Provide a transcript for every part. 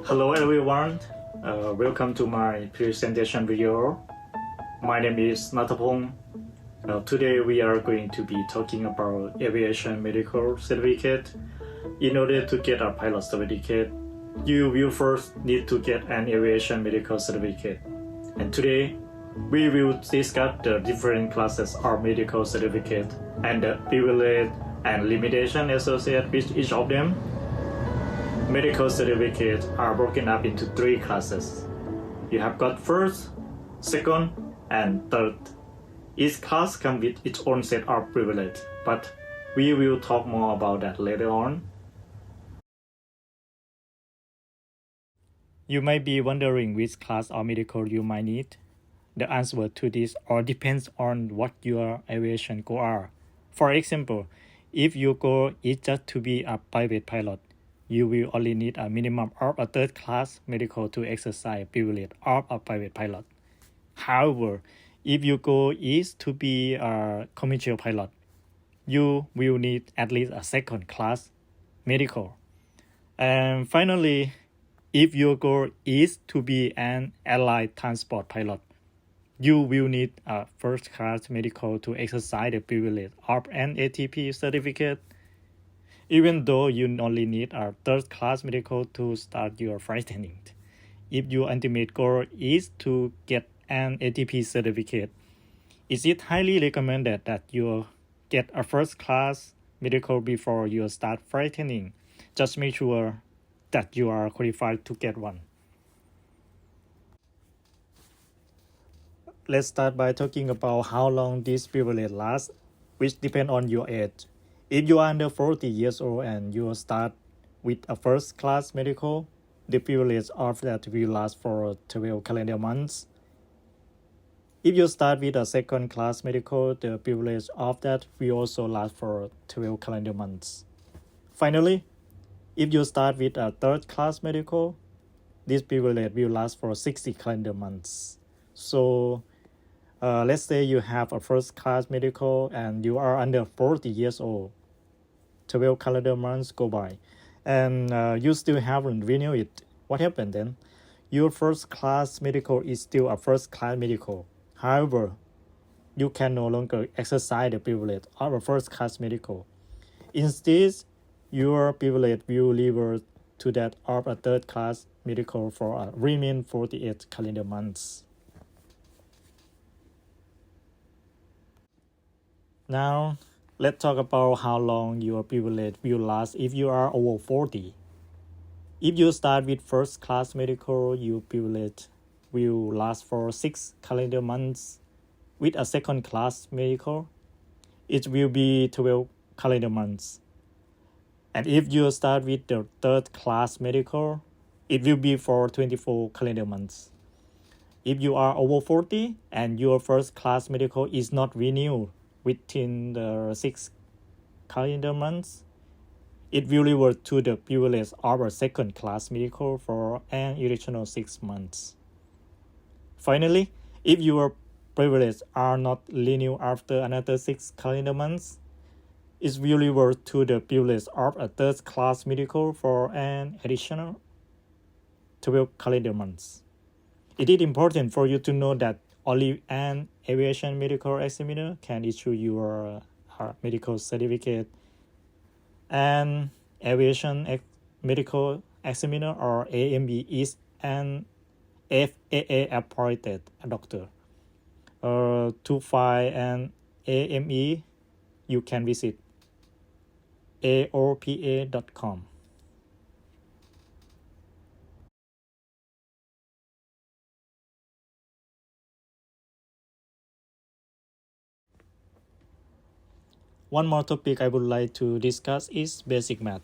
Hello everyone, welcome to my presentation video. My name is Natapong. Today we are going to be talking about aviation medical certificate. In order to get a pilot certificate, you will first need to get an aviation medical certificate. And today we will discuss the different classes of medical certificate and the privilege and limitation associated with each of them. Medical certificates are broken up into three classes. You have got first, second, and third. Each class comes with its own set of privilege, but we will talk more about that later on. You might be wondering which class of medical you might need. The answer to this all depends on what your aviation goals are. For example, if your goal is just to be a private pilot, you will only need a minimum of a third-class medical to exercise privilege of a private pilot. However, if your goal is to be a commercial pilot, you will need at least a second-class medical. And finally, if your goal is to be an allied transport pilot, you will need a first-class medical to exercise the privilege of an ATP certificate, even though you only need a third-class medical to start your flight training. If your ultimate goal is to get an ATP certificate, it is highly recommended that you get a first-class medical before you start flight training. Just make sure that you are qualified to get one. Let's start by talking about how long this privilege lasts, which depends on your age. If you are under 40 years old and you start with a first-class medical, the privilege of that will last for 12 calendar months. If you start with a second-class medical, the privilege of that will also last for 12 calendar months. Finally, if you start with a third-class medical, this privilege will last for 60 calendar months. So, let's say you have a first-class medical and you are under 40 years old. 12 calendar months go by, and you still haven't renewed it. What happened then? Your first-class medical is still a first-class medical. However, you can no longer exercise the privilege of a first-class medical. Instead, your privilege will revert to that of a third-class medical for a remaining 48 calendar months. Now, let's talk about how long your privilege will last if you are over 40. If you start with first-class medical, your privilege will last for 6 calendar months. With a second-class medical, it will be 12 calendar months. And if you start with the third-class medical, it will be for 24 calendar months. If you are over 40 and your first-class medical is not renewed within the 6 calendar months, it will revert to the privilege of a second-class medical for an additional 6 months. Finally, if your privileges are not renewed after another 6 calendar months, it will revert to the privilege of a third-class medical for an additional 12 calendar months. It is important for you to know that only an aviation medical examiner can issue your medical certificate. An aviation medical examiner or AME is an FAA appointed doctor. To find an AME, you can visit aopa.com. One more topic I would like to discuss is basic math.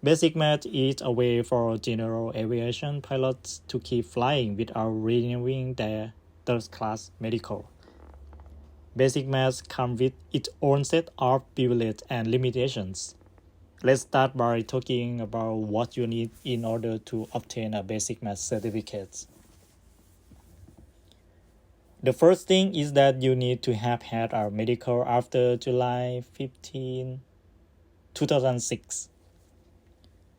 Basic math is a way for general aviation pilots to keep flying without renewing their third-class medical. Basic math comes with its own set of privileges and limitations. Let's start by talking about what you need in order to obtain a basic math certificate. The first thing is that you need to have had a medical after July 15, 2006.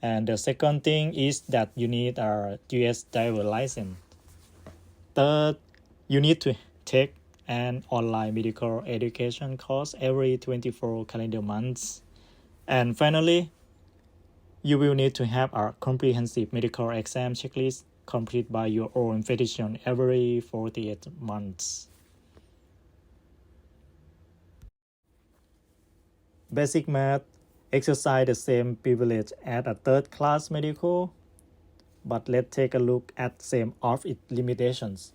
And the second thing is that you need a US driver license. Third, you need to take an online medical education course every 24 calendar months. And finally, you will need to have a comprehensive medical exam checklist complete by your own physician every 48 months. Basic math exercise the same privilege as a third-class medical, but let's take a look at some of its limitations.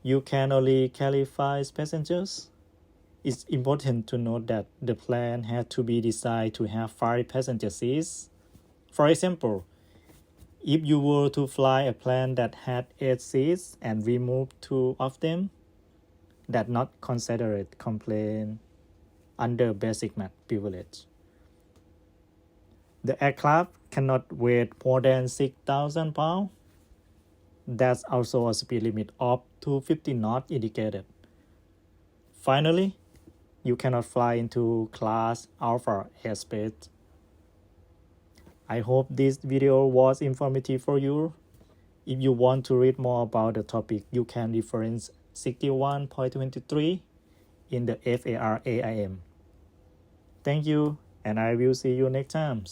You can only carry 5 passengers. It's important to note that the plan had to be designed to have 5 passenger seats. For example, if you were to fly a plane that had 8 seats and remove 2 of them, that's not considered complaint under basic math privilege. The aircraft cannot weigh more than 6,000 pounds. That's also a speed limit of 250 knots indicated. Finally, you cannot fly into Class Alpha airspace. I hope this video was informative for you. If you want to read more about the topic, you can reference 61.23 in the FAR AIM. Thank you, and I will see you next time.